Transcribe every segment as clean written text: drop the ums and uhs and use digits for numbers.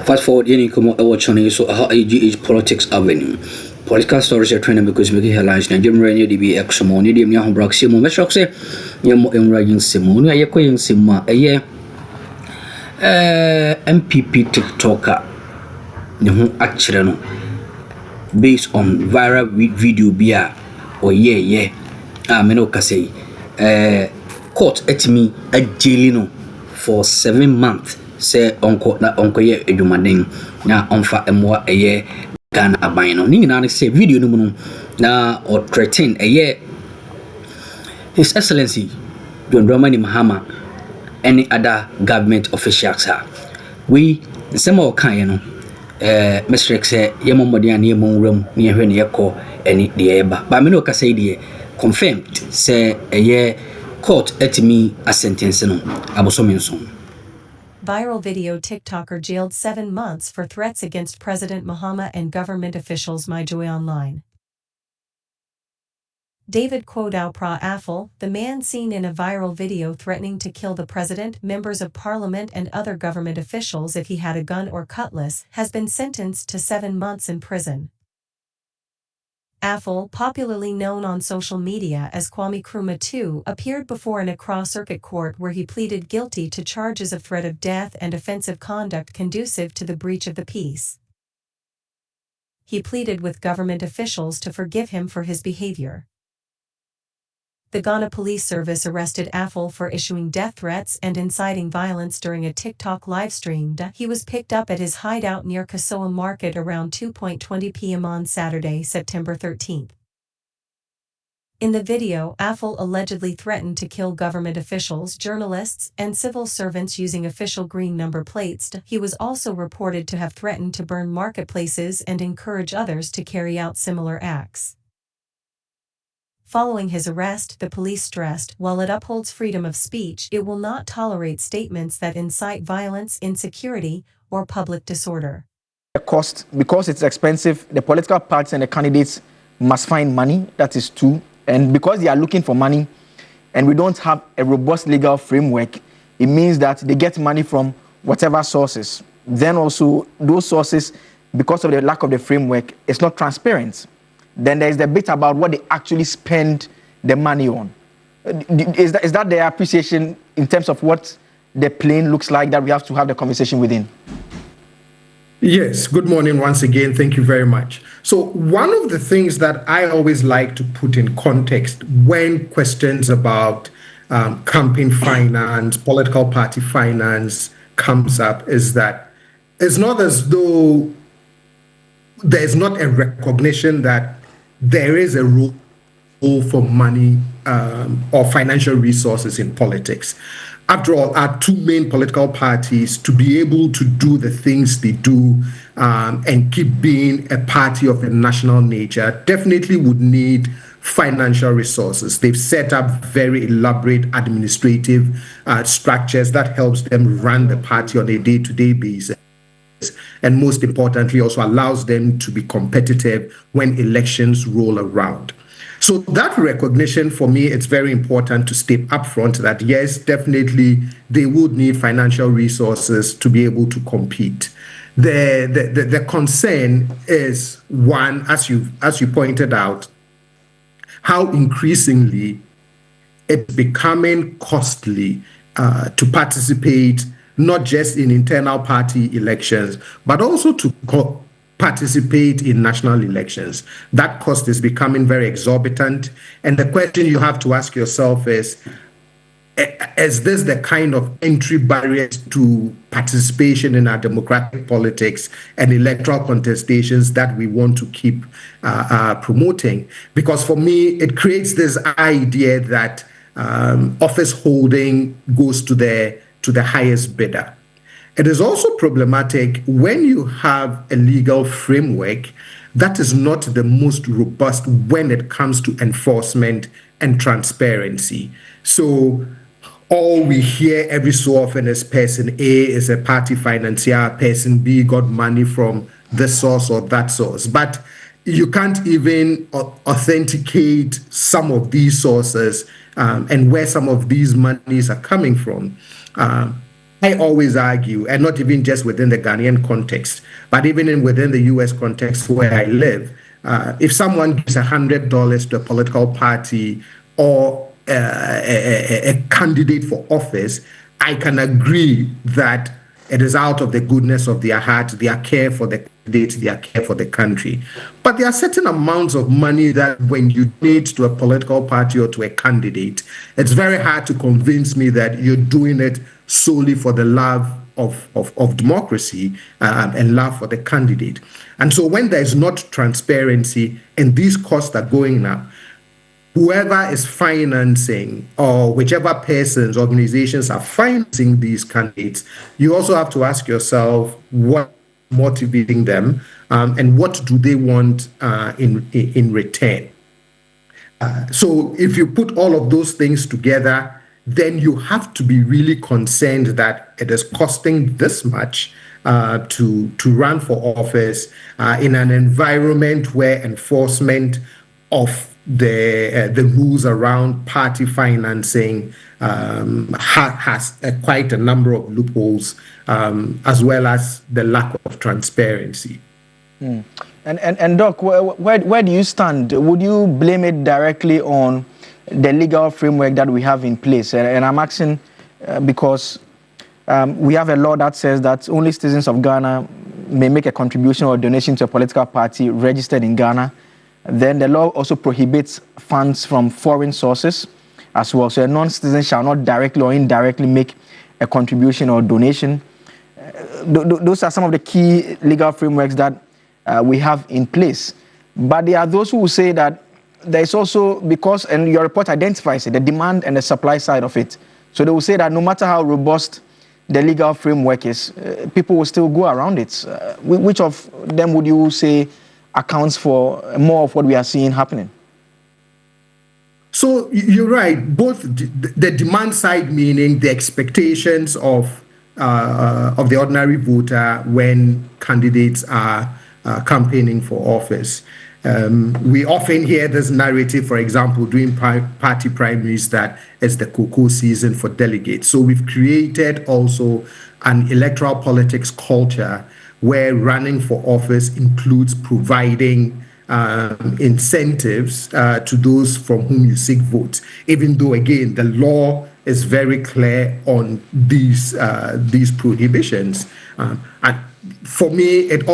Fast forward, you come watch on so how AGH Politics Avenue. Political stories are trending because making headlines. Nigerian radio DB Akroma, Nidim Yahoo Braximo, Meshoxe, Yamo Emragin Simon, Ayakoyin Sima, a year MPP TikToker. No, actually, based on viral video, beer or Menoka say, court at me a jailino for 7 months. Say uncle ye edumaden na onfa emwa eye Ghana abino ni na say video no mu na or threaten eye His Excellency John Dramani Mahama any other government officials we some of kan no Mr. say ye momodi an ye monwram ni ehwe ne yekọ any de eba ba me no ka say de confirmed say eye court etimi a sentence no abosomenso. Viral video TikToker jailed 7 months for threats against President-Mahama and government officials. My Joy Online. David Pra-Aful, the man seen in a viral video threatening to kill the president, members of parliament and other government officials if he had a gun or cutlass, has been sentenced to 7 months in prison. Aful, popularly known on social media as Kwame Nkrumah II, appeared before an Accra Circuit Court where he pleaded guilty to charges of threat of death and offensive conduct conducive to the breach of the peace. He pleaded with government officials to forgive him for his behavior. The Ghana Police Service arrested Aful for issuing death threats and inciting violence during a TikTok livestream. He was picked up at his hideout near Kasoa Market around 2:20 p.m. on Saturday, September 13. In the video, Aful allegedly threatened to kill government officials, journalists, and civil servants using official green number plates. He was also reported to have threatened to burn marketplaces and encourage others to carry out similar acts. Following his arrest, the police stressed, while it upholds freedom of speech, it will not tolerate statements that incite violence, insecurity, or public disorder. The cost, because it's expensive, the political parties and the candidates must find money, that is two. And because they are looking for money, and we don't have a robust legal framework, it means that they get money from whatever sources. Then also, those sources, because of the lack of the framework, it's not transparent. Then there's the bit about what they actually spend the money on. Is that their appreciation in terms of what the plane looks like that we have to have the conversation within? Yes, good morning once again. Thank you very much. So one of the things that I always like to put in context when questions about campaign finance, political party finance comes up is that it's not as though there's not a recognition that there is a role for money or financial resources in politics. After all, our two main political parties, to be able to do the things they do and keep being a party of a national nature, definitely would need financial resources. They've set up very elaborate administrative structures that helps them run the party on a day-to-day basis. And most importantly, also allows them to be competitive when elections roll around. So that recognition, for me, it's very important to step up front that, yes, definitely they would need financial resources to be able to compete. The concern is, one, as you pointed out, how increasingly it's becoming costly to participate not just in internal party elections, but also to participate in national elections. That cost is becoming very exorbitant. And the question you have to ask yourself is this the kind of entry barriers to participation in our democratic politics and electoral contestations that we want to keep promoting? Because for me, it creates this idea that office holding goes to the highest bidder. It is also problematic when you have a legal framework that is not the most robust when it comes to enforcement and transparency. So all we hear every so often is person A is a party financier, person B got money from this source or that source. But you can't even authenticate some of these sources and where some of these monies are coming from. I always argue, and not even just within the Ghanaian context, but even within the US context where I live, if someone gives $100 to a political party or a candidate for office, I can agree that it is out of the goodness of their heart, their care for the candidate, their care for the country. But there are certain amounts of money that when you donate to a political party or to a candidate, it's very hard to convince me that you're doing it solely for the love of democracy and love for the candidate. And so when there's not transparency and these costs are going up, whoever is financing or whichever persons, organizations are financing these candidates, you also have to ask yourself what motivating them and what do they want in return. So if you put all of those things together, then you have to be really concerned that it is costing this much to run for office in an environment where enforcement of the rules around party financing has quite a number of loopholes, as well as the lack of transparency. And Doc, where do you stand? Would you blame it directly on the legal framework that we have in place? And I'm asking because we have a law that says that only citizens of Ghana may make a contribution or donation to a political party registered in Ghana. Then the law also prohibits funds from foreign sources as well. So a non-citizen shall not directly or indirectly make a contribution or donation. Those are some of the key legal frameworks that we have in place. But there are those who will say that there is also, because, and your report identifies it, the demand and the supply side of it. So they will say that no matter how robust the legal framework is, people will still go around it. Which of them would you say accounts for more of what we are seeing happening? So you're right. Both the demand side, meaning the expectations of the ordinary voter when candidates are campaigning for office. We often hear this narrative, for example, during party primaries, that it's the cocoa season for delegates. So we've created also an electoral politics culture where running for office includes providing incentives to those from whom you seek votes, even though, again, the law is very clear on these prohibitions. And for me, it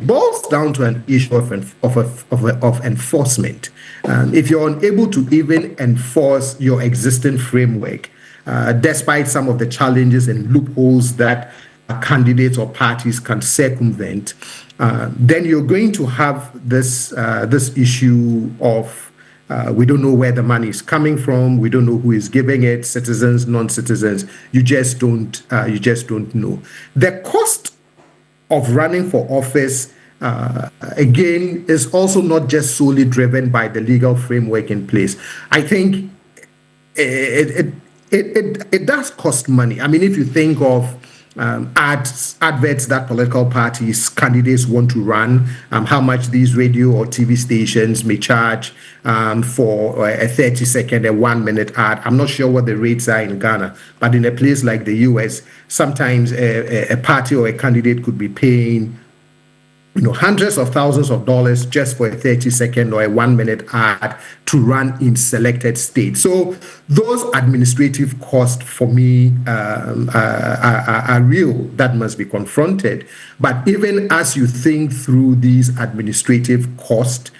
boils down to an issue of enforcement. If you're unable to even enforce your existing framework, despite some of the challenges and loopholes that candidates or parties can circumvent, then you're going to have this issue of we don't know where the money is coming from. We don't know who is giving it. Citizens, non-citizens. You just don't know. The cost of running for office, again, is also not just solely driven by the legal framework in place. I think it does cost money. I mean, if you think of adverts that political parties, candidates want to run, how much these radio or TV stations may charge for a 30-second, a 1-minute ad. I'm not sure what the rates are in Ghana, but in a place like the US, sometimes a party or a candidate could be paying hundreds of thousands of dollars just for a 30-second or a 1-minute ad to run in selected states. So those administrative costs for me are real, that must be confronted. But even as you think through these administrative costs,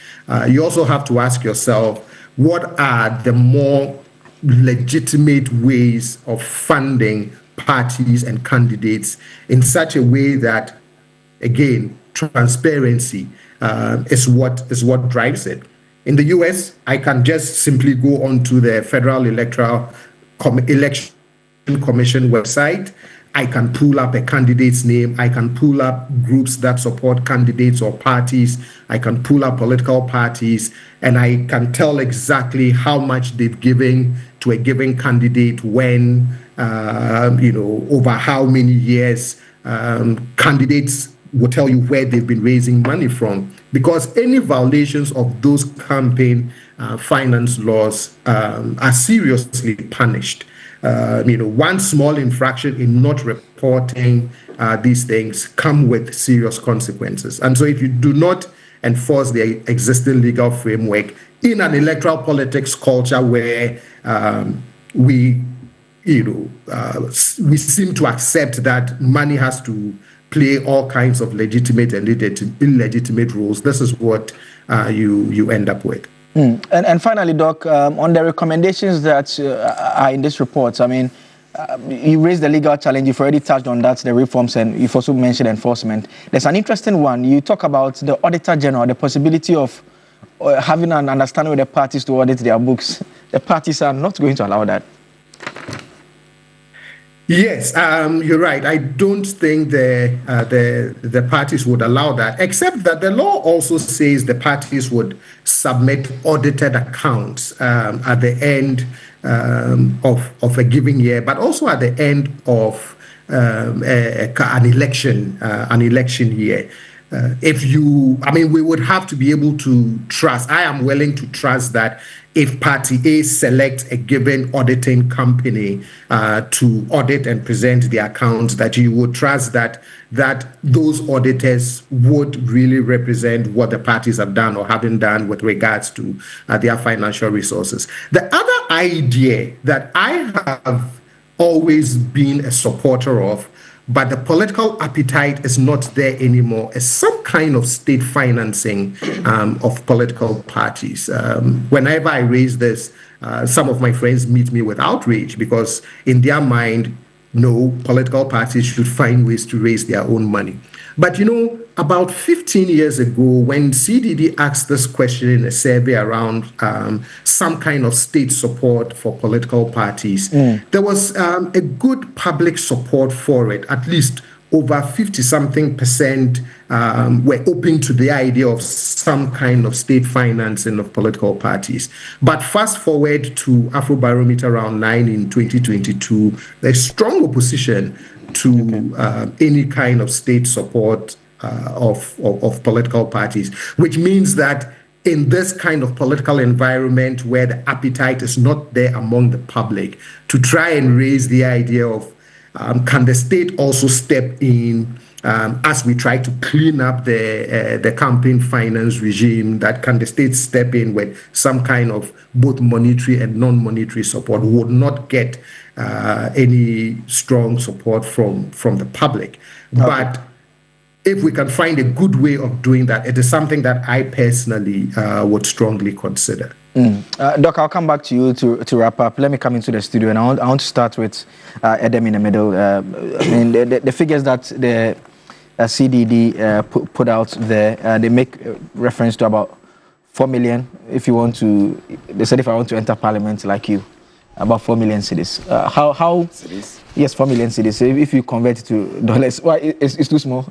you also have to ask yourself, what are the more legitimate ways of funding parties and candidates in such a way that, again, transparency is what drives it. In the US, I can just simply go onto the Federal Election Commission website. I can pull up a candidate's name. I can pull up groups that support candidates or parties. I can pull up political parties, and I can tell exactly how much they've given to a given candidate when, over how many years. Candidates will tell you where they've been raising money from, because any violations of those campaign finance laws are seriously punished. one small infraction in not reporting these things come with serious consequences. And so if you do not enforce the existing legal framework in an electoral politics culture where we seem to accept that money has to play all kinds of legitimate and illegitimate roles, this is what you end up with. And finally, Doc, on the recommendations that are in this report, I mean, you raised the legal challenge, you've already touched on that, the reforms, and you've also mentioned enforcement. There's an interesting one. You talk about the Auditor General, the possibility of having an understanding with the parties to audit their books. The parties are not going to allow that. Yes, you're right. I don't think the parties would allow that, except that the law also says the parties would submit audited accounts at the end of a given year, but also at the end of an election year. We would have to be able to trust. I am willing to trust that if Party A selects a given auditing company to audit and present the accounts, that you would trust that those auditors would really represent what the parties have done or haven't done with regards to their financial resources. The other idea that I have always been a supporter of, but the political appetite is not there anymore, is some kind of state financing of political parties. Whenever I raise this, some of my friends meet me with outrage because in their mind, no, political parties should find ways to raise their own money. But about 15 years ago, when CDD asked this question in a survey around some kind of state support for political parties, there was a good public support for it. At least over 50-something% were open to the idea of some kind of state financing of political parties. But fast forward to Afrobarometer Round 9 in 2022, there's strong opposition to any kind of state support of political parties, which means that in this kind of political environment where the appetite is not there among the public to try and raise the idea of can the state also step in as we try to clean up the campaign finance regime, that can the state step in with some kind of both monetary and non-monetary support, would not get any strong support from the public. Okay. But if we can find a good way of doing that, it is something that I personally would strongly consider. Doc, I'll come back to you to wrap up. Let me come into the studio, and I want to start with Edem in the middle. The figures that the CDD put out there, they make reference to about 4 million. If you want to, they said if I want to enter parliament like you, about 4 million cedis. How cedis? Yes, 4 million cedis. If you convert it to dollars, well, it's too small.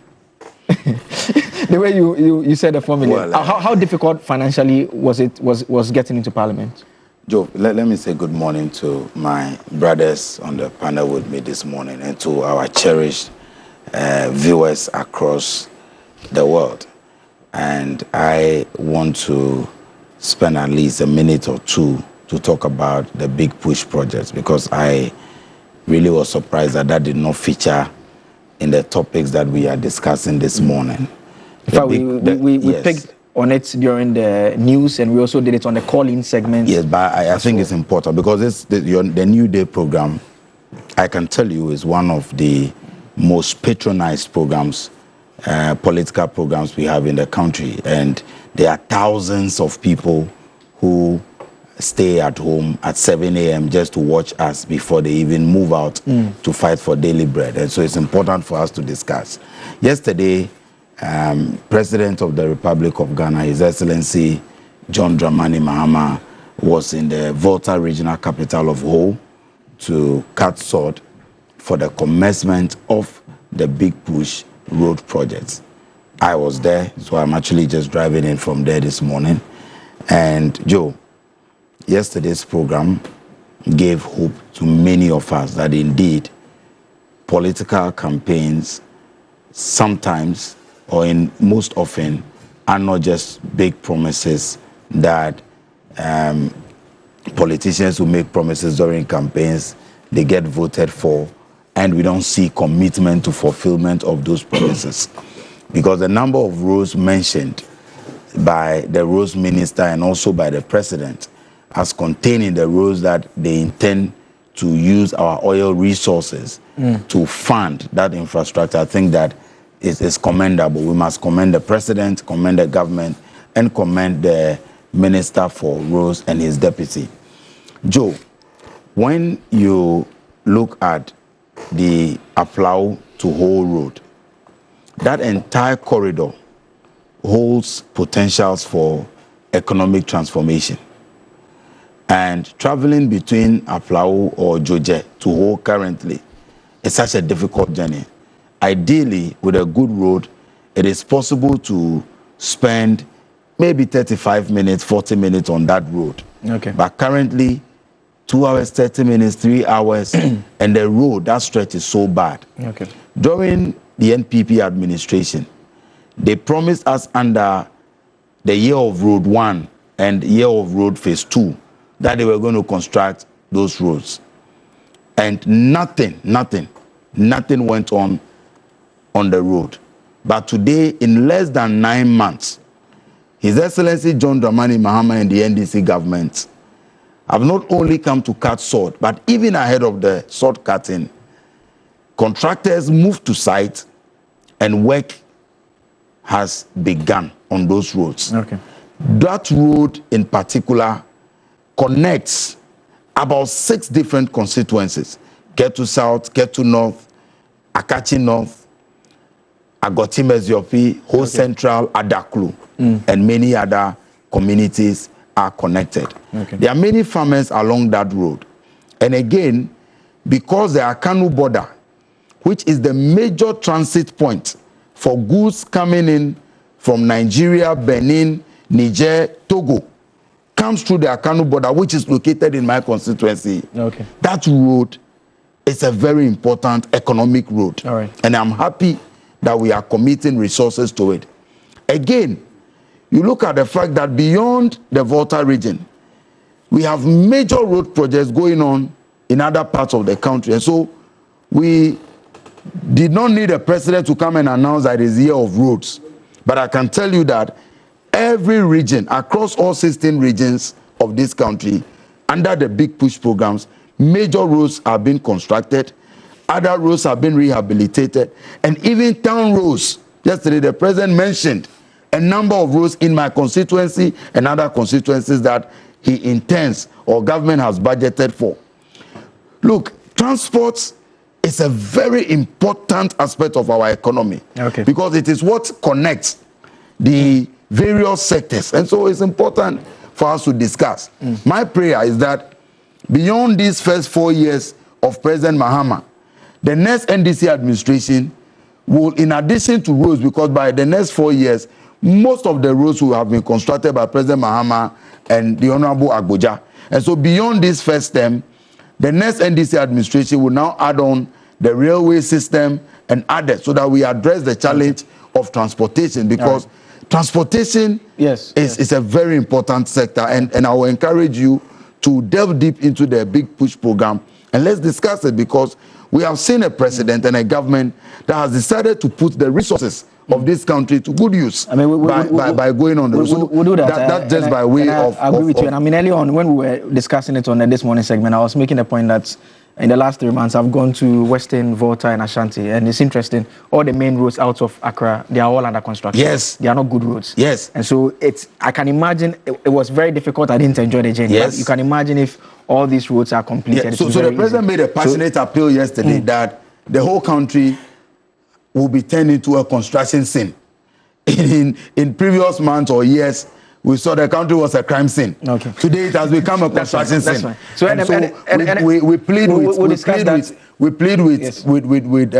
The way you said the 4 million. Well, how difficult financially was getting into parliament? Joe, let me say good morning to my brothers on the panel with me this morning and to our cherished viewers across the world. And I want to spend at least a minute or two to talk about the Big Push project, because I really was surprised that did not feature in the topics that we are discussing this morning. In fact, we picked on it during the news, and we also did it on the call-in segment. Yes, but I think it's important because the New Day program, I can tell you, is one of the most patronized programs, political programs we have in the country. And there are thousands of people who stay at home at 7 a.m. just to watch us before they even move out to fight for daily bread. And so it's important for us to discuss. Yesterday, President of the Republic of Ghana, His Excellency John Dramani Mahama, was in the Volta regional capital of Ho to cut sword for the commencement of the Big Push road project. I was there, so I'm actually just driving in from there this morning. And Joe, yesterday's program gave hope to many of us that indeed political campaigns sometimes, or in most often, are not just big promises that politicians who make promises during campaigns they get voted for, and we don't see commitment to fulfillment of those promises. Because the number of roads mentioned by the roads minister and also by the president as containing the roads that they intend to use our oil resources to fund that infrastructure, I think that is commendable. We must commend the president, commend the government, and commend the Minister for Roads and his deputy. Joe, when you look at the Aflao to Whole Road, that entire corridor holds potentials for economic transformation. And traveling between Aflao or Joje to Whole currently is such a difficult journey. Ideally, with a good road, it is possible to spend maybe 35 minutes, 40 minutes on that road. Okay. But currently, 2 hours, 30 minutes, 3 hours, and the road, that stretch is so bad. Okay. During the NPP administration, they promised us under the year of Road 1 and year of Road Phase 2 that they were going to construct those roads. And nothing went on the road. But today, in less than 9 months, His Excellency John Dramani Mahama and the NDC government have not only come to cut sod, but even ahead of the sod cutting, contractors moved to site and work has begun on those roads. Okay. That road in particular connects about 6 different constituencies: Ketu South, Ketu North, Akachi North, Agoti Meziopi, Whole Central, Adaklu, and many other communities are connected. Okay. There are many farmers along that road. And again, because the Akanu border, which is the major transit point for goods coming in from Nigeria, Benin, Niger, Togo, comes through the Akanu border, which is located in my constituency. Okay. That road is a very important economic road. All right. And I'm happy that we are committing resources to it. Again, you look at the fact that beyond the Volta region, we have major road projects going on in other parts of the country. And so we did not need a president to come and announce that it is year of roads. But I can tell you that every region, across all 16 regions of this country, under the Big Push programs, major roads are being constructed, other roads have been rehabilitated, and even town roads. Yesterday, the president mentioned a number of roads in my constituency and other constituencies that he intends or government has budgeted for. Look, transport is a very important aspect of our economy. Okay. Because it is what connects the various sectors. And so it's important for us to discuss. My prayer is that beyond these first 4 years of President Mahama, the next NDC administration will, in addition to roads, because by the next 4 years, most of the roads will have been constructed by President Mahama and the Honorable Agboja. And so beyond this first term, the next NDC administration will now add on the railway system and others so that we address the challenge of transportation, because transportation is a very important sector. And I will encourage you to delve deep into the Big Push program and let's discuss it, because we have seen a president and a government that has decided to put the resources of this country to good use. I mean, by going on the road. We'll do that. That's just by way of. I agree with you. And I mean, earlier on when we were discussing it on this morning segment, I was making a point that in the last 3 months, I've gone to Western, Volta, and Ashanti, and it's interesting. All the main roads out of Accra, they are all under construction. Yes, they are not good roads. Yes, and so I can imagine it was very difficult. I didn't enjoy the journey. Yes, but you can imagine if all these roads are completed. Yeah. So the president made a passionate appeal yesterday that the whole country will be turned into a construction scene. In previous months or years, we saw the country was a crime scene. Okay. Today it has become a construction scene. That's fine. So we plead with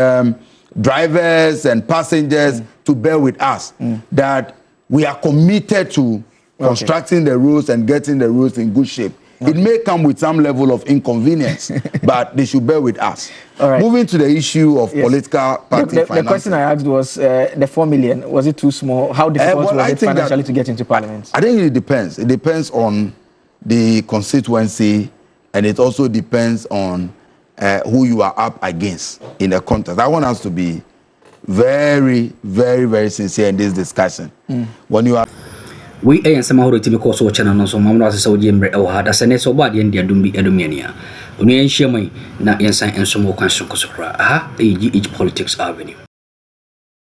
drivers and passengers to bear with us that we are committed to constructing the roads and getting the roads in good shape. It may come with some level of inconvenience, but they should bear with us. All right. Moving to the issue of political party finance. The question I asked was the 4 million. Was it too small? How difficult was it financially to get into parliament? I think it depends. It depends on the constituency, and it also depends on who you are up against in a contest. I want us to be very, very, very sincere in this discussion. When you are we and some other team course or channel so mamma so jembre or had a senes or body and dumbi edomania. Union Shemai, not inside and some more question, each politics avenue.